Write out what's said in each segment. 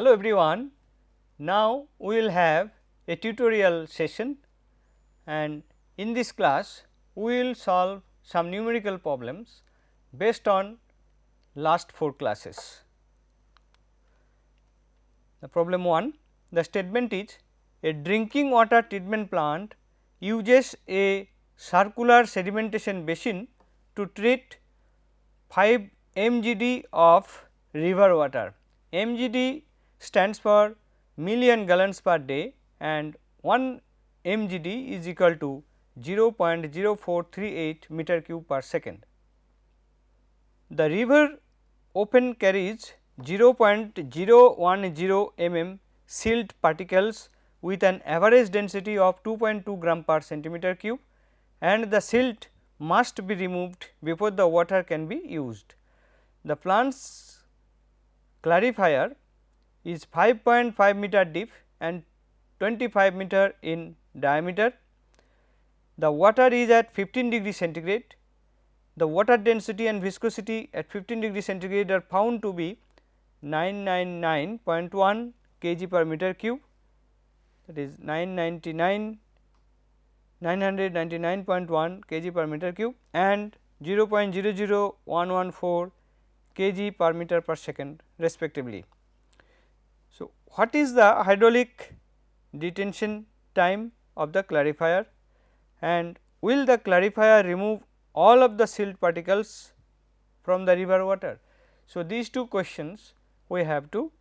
Hello everyone, now we will have a tutorial session and in this class we will solve some numerical problems based on last 4 classes. The problem 1, the statement is a drinking water treatment plant uses a circular sedimentation basin to treat 5 mgd of river water. Mgd stands for million gallons per day and 1 mgd is equal to 0.0438 meter cube per second. The river open carries 0.010 mm silt particles with an average density of 2.2 gram per centimeter cube and the silt must be removed before the water can be used. The plant's clarifier is 5.5 meter deep and 25 meter in diameter. The water is at 15 degree centigrade. The water density and viscosity at 15 degree centigrade are found to be 999.1 kg per meter cube, that is 999.1 kg per meter cube and 0.00114 kg per meter per second respectively. So, what is the hydraulic detention time of the clarifier and will the clarifier remove all of the silt particles from the river water? So, these two questions we have to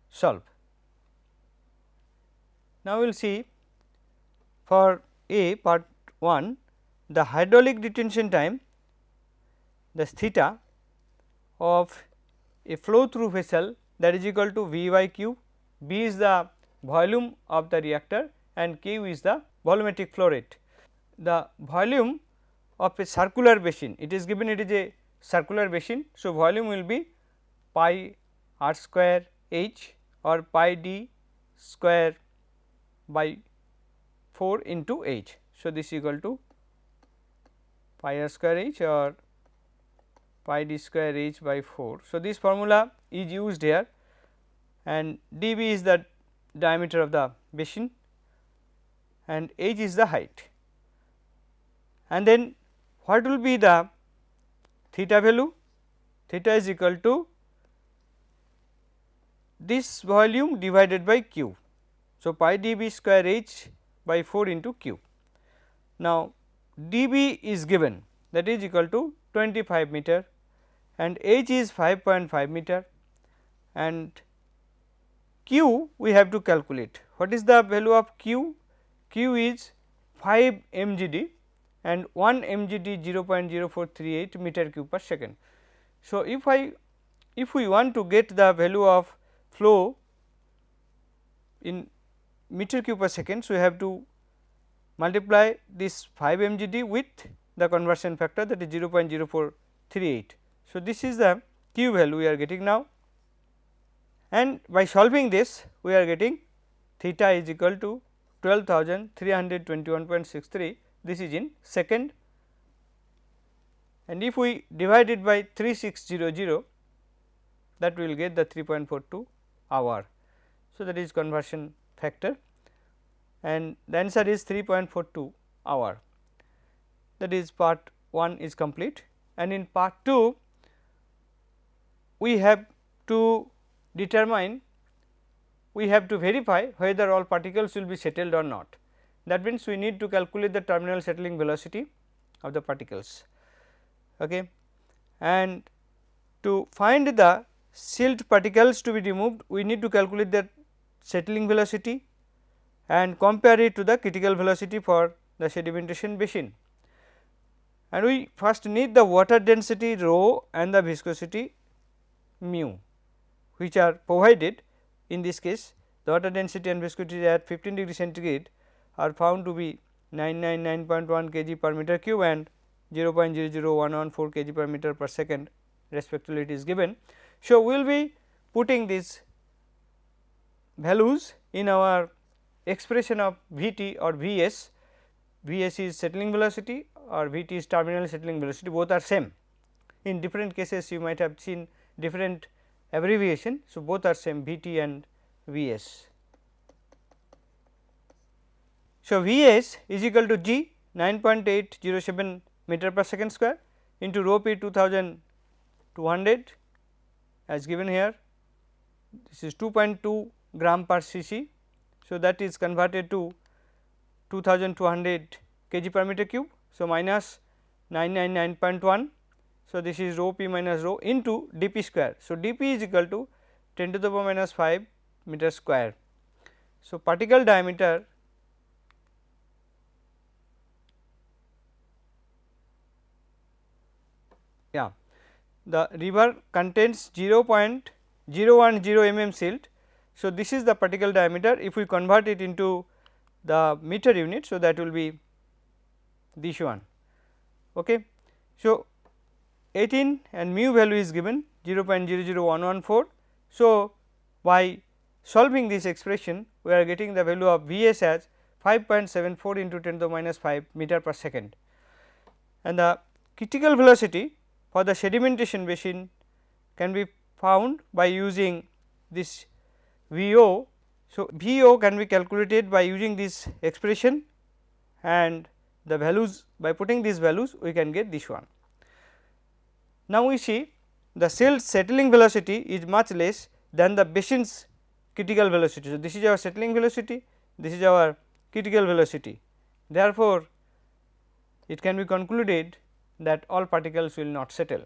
solve. Now, we will see for A part 1 the hydraulic detention time, the theta of a flow through vessel, that is equal to V by Q. B is the volume of the reactor and Q is the volumetric flow rate. The volume of a circular basin, it is given it is a circular basin. So, volume will be pi r square h or pi d square by 4 into h. So, this is equal to pi r square h or pi d square h by 4. So, this formula is used here and dB is the diameter of the basin and h is the height. And then what will be the theta value? Theta is equal to this volume divided by Q. So, pi dB square h by 4 into Q. Now, dB is given, that is equal to 25 meter and h is 5.5 meter and Q we have to calculate. What is the value of Q? Q is 5 mgd and 1 mgd 0.0438 meter cube per second. So, if we want to get the value of flow in meter cube per second, so we have to multiply this 5 mgd with the conversion factor, that is 0.0438. So, this is the Q value we are getting now and by solving this we are getting theta is equal to 12,321.63. This is in second and if we divide it by 3600, that we will get the 3.42 hour. So, that is conversion factor and the answer is 3.42 hour. That is part 1 is complete and in part 2 we have to determine, we have to verify whether all particles will be settled or not. That means, we need to calculate the terminal settling velocity of the particles. Okay. And to find the silt particles to be removed, we need to calculate the settling velocity and compare it to the critical velocity for the sedimentation basin. And we first need the water density rho and the viscosity mu, which are provided. In this case, the water density and viscosity at 15 degree centigrade are found to be 999.1 kg per meter cube and 0.00114 kg per meter per second respectively it is given. So, we will be putting these values in our expression of Vt or Vs. Vs is settling velocity or Vt is terminal settling velocity, both are same. In different cases you might have seen different abbreviation. So, both are same Vt and Vs. So, Vs is equal to G 9.807 meter per second square into rho p 2200 as given here. This is 2.2 gram per cc. So, that is converted to 2200 kg per meter cube. So, minus 999.1. So, this is rho p minus rho into dp square. So, dp is equal to 10 to the power minus 5 meter square. So, particle diameter the river contains 0.010 mm silt. So, this is the particle diameter. If we convert it into the meter unit, so that will be this one. Okay. So, 18 and mu value is given 0.00114. So, by solving this expression, we are getting the value of Vs as 5.74 into 10 to the minus 5 meter per second, and the critical velocity for the sedimentation basin can be found by using this VO. So, VO can be calculated by using this expression, and the values, by putting these values we can get this one. Now, we see the cell settling velocity is much less than the basin's critical velocity. So, this is our settling velocity, this is our critical velocity. Therefore, it can be concluded that all particles will not settle.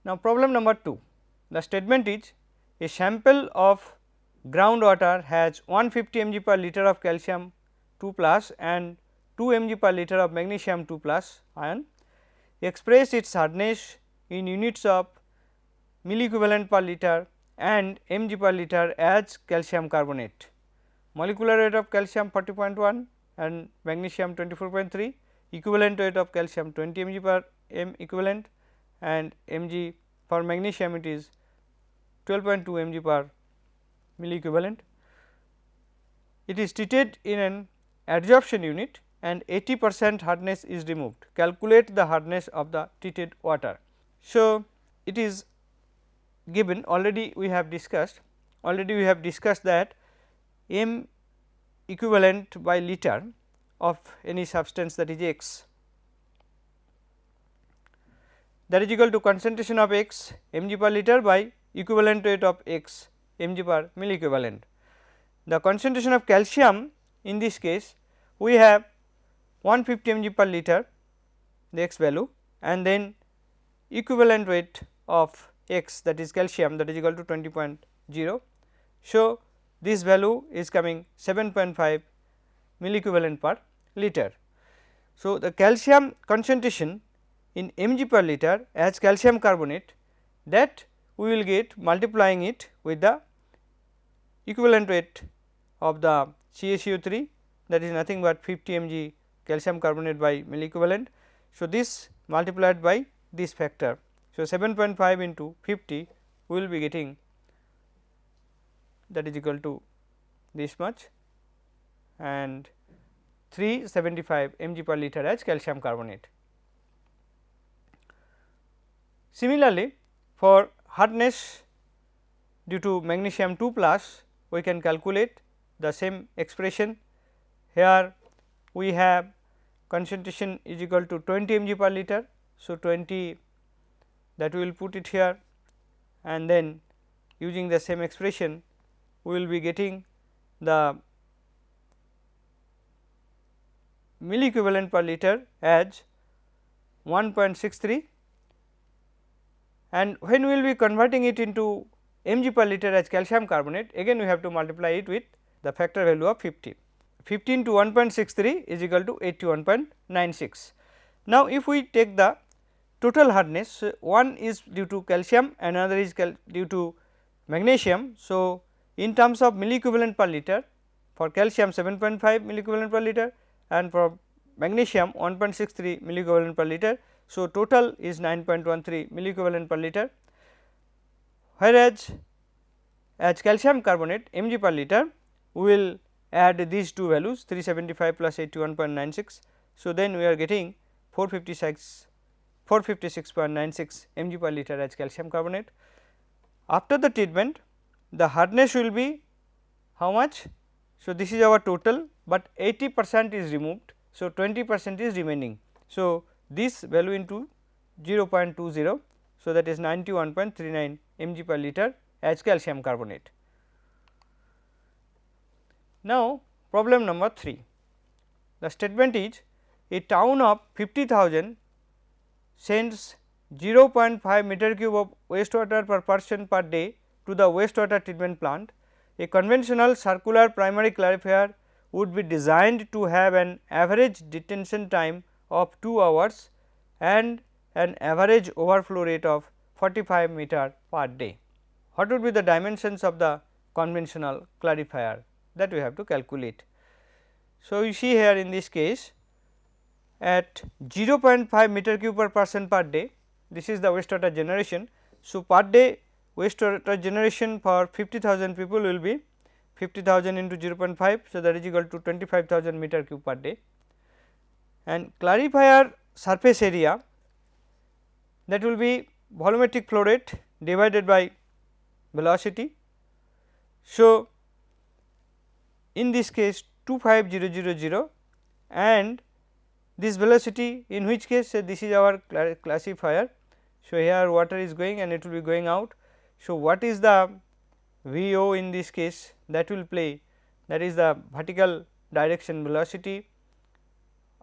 Now, problem number 2. The statement is a sample of groundwater has 150 mg per liter of calcium 2 plus and 2 mg per liter of magnesium 2 plus ion. Express its hardness in units of milliequivalent per liter and mg per liter as calcium carbonate. Molecular weight of calcium 40.1 and magnesium 24.3, equivalent weight of calcium 20 mg per m equivalent, and mg for magnesium it is 12.2 mg per milliequivalent. It is treated in an adsorption unit and 80% hardness is removed. Calculate the hardness of the treated water. So, it is given, already we have discussed that m equivalent by liter of any substance, that is x, that is equal to concentration of x mg per liter by equivalent weight of x mg per milliequivalent. The concentration of calcium in this case we have 150 mg per liter, the x value, and then equivalent weight of x, that is calcium, that is equal to 20.0. So, this value is coming 7.5 milliequivalent per liter. So, the calcium concentration in mg per liter as calcium carbonate, that we will get multiplying it with the equivalent weight of the CaCO3, that is nothing but 50 mg calcium carbonate by milliequivalent. So, this multiplied by this factor. So, 7.5 into 50 we will be getting, that is equal to this much, and 375 mg per liter as calcium carbonate. Similarly, for hardness due to magnesium 2 plus, we can calculate the same expression. Here we have concentration is equal to 20 mg per liter. So, 20, that we will put it here, and then using the same expression we will be getting the milliequivalent per liter as 1.63, and when we will be converting it into mg per liter as calcium carbonate, again we have to multiply it with the factor value of 50. 15 to 1.63 is equal to 81.96. Now, if we take the total hardness, one is due to calcium and another is due to magnesium. So, in terms of milliequivalent per liter, for calcium 7.5 milliequivalent per liter and for magnesium 1.63 milliequivalent per liter. So, total is 9.13 milliequivalent per liter, whereas as calcium carbonate mg per liter we will add these two values 375 plus 81.96. So, then we are getting 456 456.96 mg per liter as calcium carbonate. After the treatment, the hardness will be how much? So, this is our total, but 80% is removed. So, 20% is remaining. So, this value into 0.20. So, that is 91.39 mg per liter as calcium carbonate. Now, problem number 3. The statement is a town of 50,000 sends 0.5 meter cube of wastewater per person per day to the wastewater treatment plant. A conventional circular primary clarifier would be designed to have an average detention time of 2 hours and an average overflow rate of 45 meter per day. What would be the dimensions of the conventional clarifier that we have to calculate? So, you see here in this case at 0.5 meter cube per person per day, this is the wastewater generation. So, per day wastewater generation for 50,000 people will be 50,000 into 0.5. So, that is equal to 25,000 meter cube per day, and clarifier surface area, that will be volumetric flow rate divided by velocity. So, in this case 25000 and this velocity, in which case this is our classifier. So, here water is going and it will be going out. So, what is the VO in this case? That will play, that is the vertical direction velocity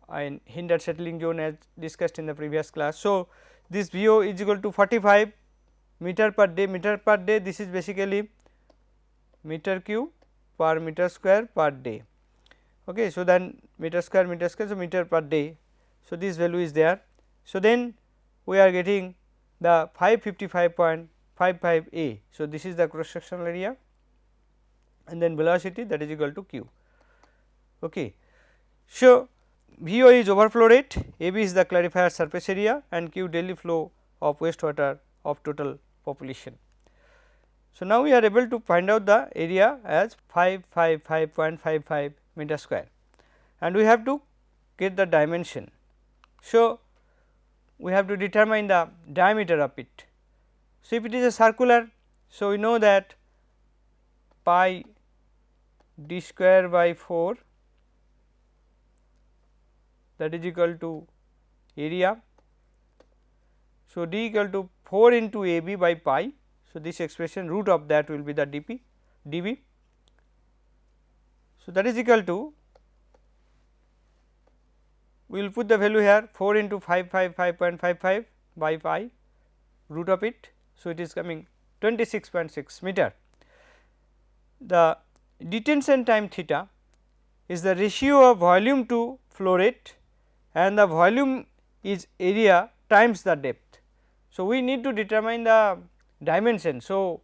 and hindered settling zone as discussed in the previous class. So, this VO is equal to 45 meter per day, this is basically meter cube per meter square per day. Okay. So, then meter square, so meter per day. So, this value is there. So, then we are getting the 555.55 A. So, this is the cross sectional area and then velocity, that is equal to q. Okay. So, VO is overflow rate, AB is the clarifier surface area and q daily flow of wastewater of total population. So, now we are able to find out the area as 555.55 meter square and we have to get the dimension. So, we have to determine the diameter of it. So, if it is a circular, so we know that pi d square by 4, that is equal to area. So, d equal to 4 into a b by pi. So, this expression root of that will be the dB. So, that is equal to, we will put the value here 4 into 555.55 by pi root of it. So, it is coming 26.6 meter. The detention time theta is the ratio of volume to flow rate and the volume is area times the depth. So, we need to determine the dimension. So,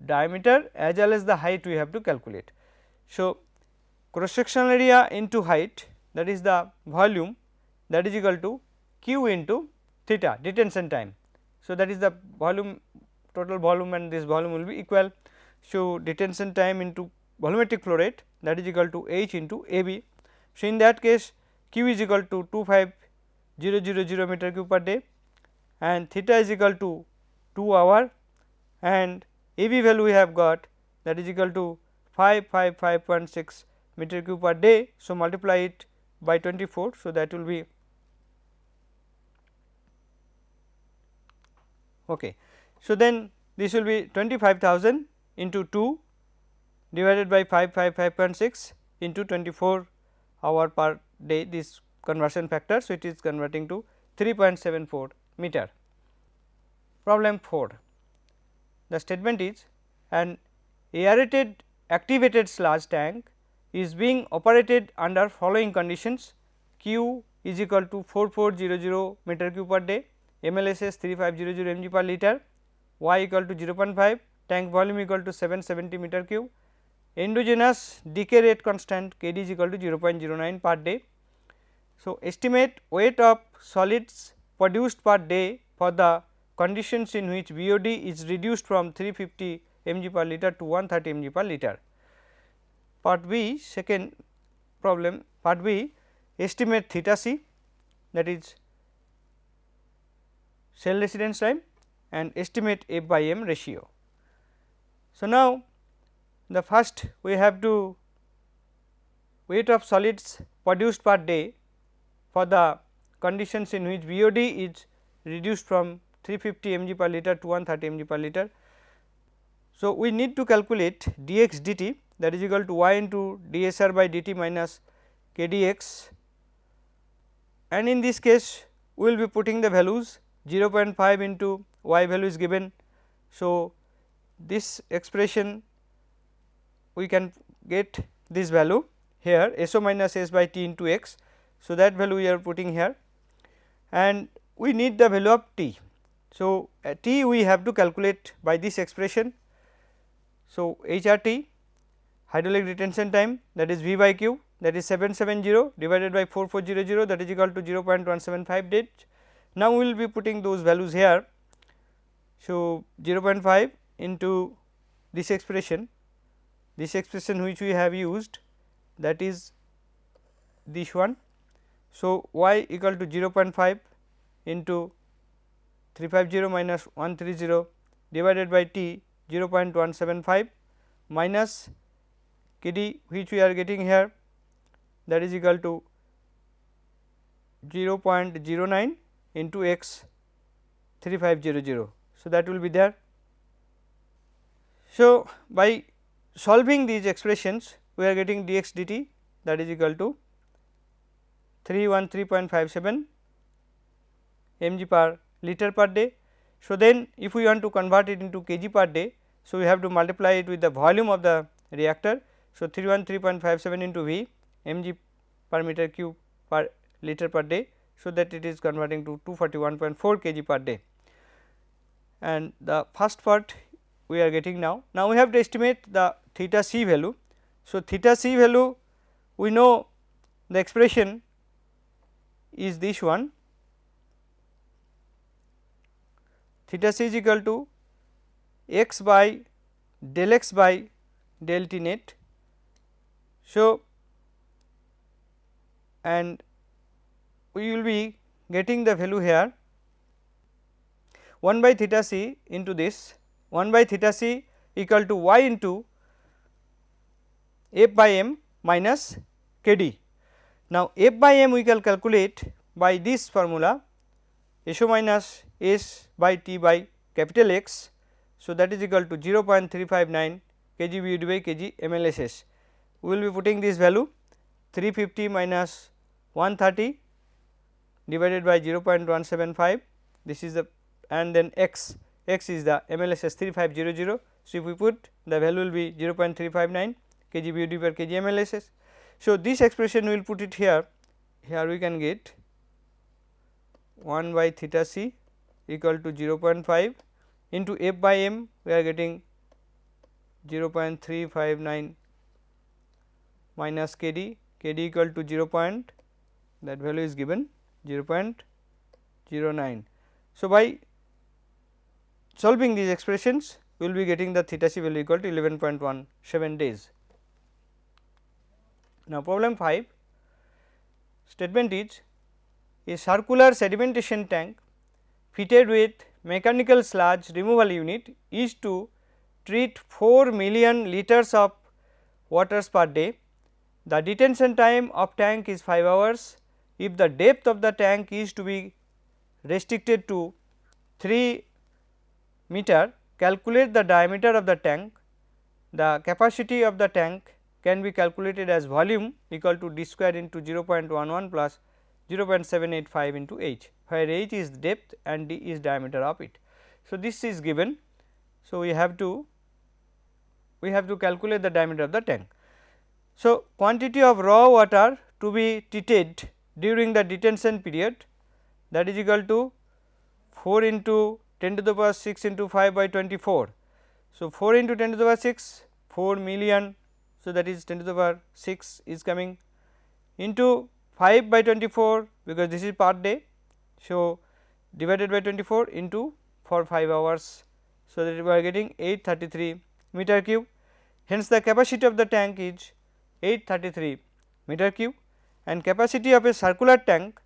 diameter as well as the height we have to calculate. So, cross sectional area into height, that is the volume, that is equal to q into theta, detention time. So, that is the volume, total volume, and this volume will be equal. So, detention time into volumetric flow rate, that is equal to h into a b. So, in that case q is equal to 25000 meter cube per day and theta is equal to 2 hour and a b value we have got, that is equal to 555.6 meter cube per day. So, multiply it by 24. So, that will be okay. So, then this will be 25,000 into 2 divided by 555.6 into 24 hour per day, this conversion factor. So, it is converting to 3.74 meter. Problem 4. The statement is an aerated activated sludge tank is being operated under following conditions: Q is equal to 4400 meter cube per day, MLSS 3500 mg per liter, Y equal to 0.5, tank volume equal to 770 meter cube, endogenous decay rate constant Kd is equal to 0.09 per day. So, estimate weight of solids produced per day for the conditions in which BOD is reduced from 350 mg per liter to 130 mg per liter. Part B, second problem, part B, estimate theta c, that is cell residence time and estimate F by M ratio. So, now the first we have to weight of solids produced per day for the conditions in which BOD is reduced from 350 mg per liter to 130 mg per liter. So, we need to calculate dx dt, that is equal to y into dsr by dt minus kdx, and in this case we will be putting the values 0.5 into y value is given. So, this expression we can get this value here SO minus S by T into x. So, that value we are putting here, and we need the value of T. So, T we have to calculate by this expression. So, HRT hydraulic detention time, that is V by Q, that is 770 divided by 4400, that is equal to 0.175 days. Now, we will be putting those values here. So, 0.5 into this expression which we have used, that is this one. So, y equal to 0.5 into 350 minus 130 divided by T 0.175 minus Kd which we are getting here, that is equal to 0.09 into x 3500. So, that will be there. So, by solving these expressions we are getting dx dt, that is equal to 313.57 mg per liter per day. So, then if we want to convert it into kg per day, so we have to multiply it with the volume of the reactor. So, 313.57 into V mg per meter cube per liter per day. So, that it is converting to 241.4 kg per day, and the first part we are getting now. Now, we have to estimate the theta c value. So, theta c value we know the expression is this one, theta c is equal to x by del x by del T net. So, and we will be getting the value here 1 by theta c into this 1 by theta c equal to y into f by m minus k d. Now, f by m we can calculate by this formula SO minus S by T by capital X. So, that is equal to 0.359 kg BUD by kg MLSS. We will be putting this value 350 minus 130 divided by 0.175, this is the, and then x is the MLSS 3500. So, if we put the value will be 0.359 kg BUD per kg MLSS. So, this expression we will put it here, we can get 1 by theta c equal to 0.5 into f by m, we are getting 0.359 minus kd, kd equal to 0. That value is given 0.09. So, by solving these expressions we will be getting the theta c value equal to 11.17 days. Now, problem 5 statement is a circular sedimentation tank fitted with mechanical sludge removal unit is to treat 4 million liters of waters per day. The detention time of tank is 5 hours. If the depth of the tank is to be restricted to 3 meter, calculate the diameter of the tank. The capacity of the tank can be calculated as volume equal to d square into 0.11 plus 0.785 into h, where h is depth and d is diameter of it. So, this is given. So, we have to calculate the diameter of the tank. So, quantity of raw water to be treated during the detention period, that is equal to 4 into 10 to the power 6 into 5 by 24. So, 4 into 10 to the power 6 4 million. So, that is 10 to the power 6 is coming into 5 by 24, because this is per day. So, divided by 24 into for 5 hours. So, that we are getting 833 meter cube. Hence, the capacity of the tank is 833 meter cube, and capacity of a circular tank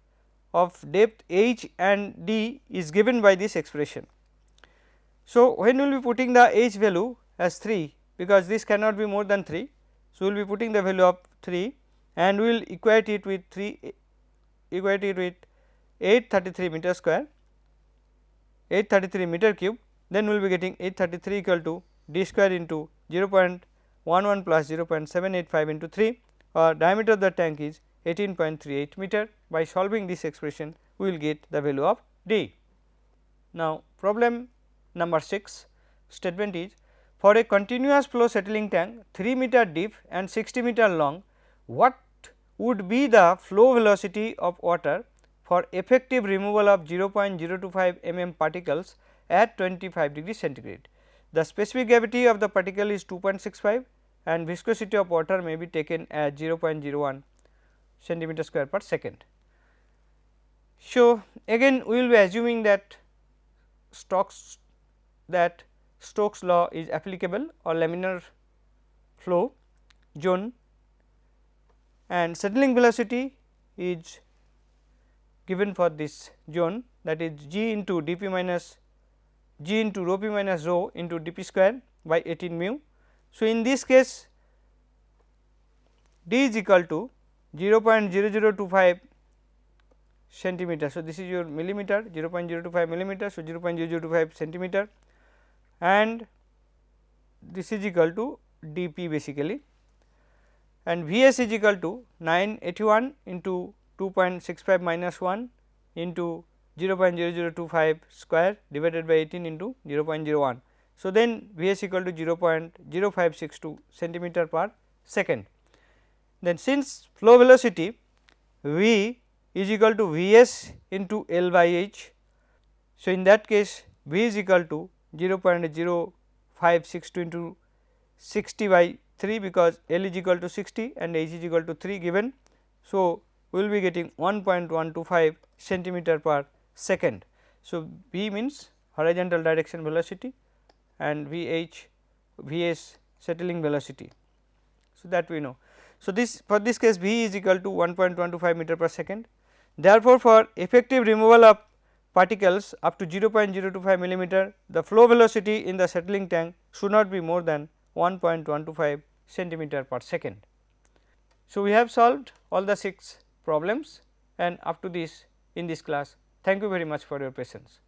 of depth h and d is given by this expression. So, when we will be putting the h value as 3, because this cannot be more than 3. So, we will be putting the value of 3 and we will equate it with 833 meter square, 833 meter cube, then we will be getting 833 equal to d square into 0.11 plus 0.785 into 3, or diameter of the tank is 18.38 meter. By solving this expression, we will get the value of d. Now, problem number 6 statement is, for a continuous flow settling tank 3 meter deep and 60 meter long, what would be the flow velocity of water for effective removal of 0.025 mm particles at 25 degree centigrade. The specific gravity of the particle is 2.65 and viscosity of water may be taken as 0.01 centimeter square per second. So, again we will be assuming that Stokes law is applicable or laminar flow zone, and settling velocity is given for this zone, that is g into dp minus g into rho p minus rho into dp square by 18 mu. So, in this case d is equal to 0.0025 centimeter. So, this is your millimeter, 0.025 millimeter. So, 0.0025 centimeter, and this is equal to dp basically, and Vs is equal to 981 into 2.65 minus 1 into 0.0025 square divided by 18 into 0.01. So, then Vs equal to 0.0562 centimeter per second. Then since flow velocity V is equal to Vs into L by H. So, in that case V is equal to 0.0562 into 60 by 3, because L is equal to 60 and H is equal to 3 given. So, we will be getting 1.125 centimeter per second. So, V means horizontal direction velocity and Vs settling velocity. So, that we know. So, this for this case V is equal to 1.125 meter per second. Therefore, for effective removal of particles up to 0.025 millimeter, the flow velocity in the settling tank should not be more than 1.125 centimeter per second. So, we have solved all the 6 problems, and up to this in this class. Thank you very much for your patience.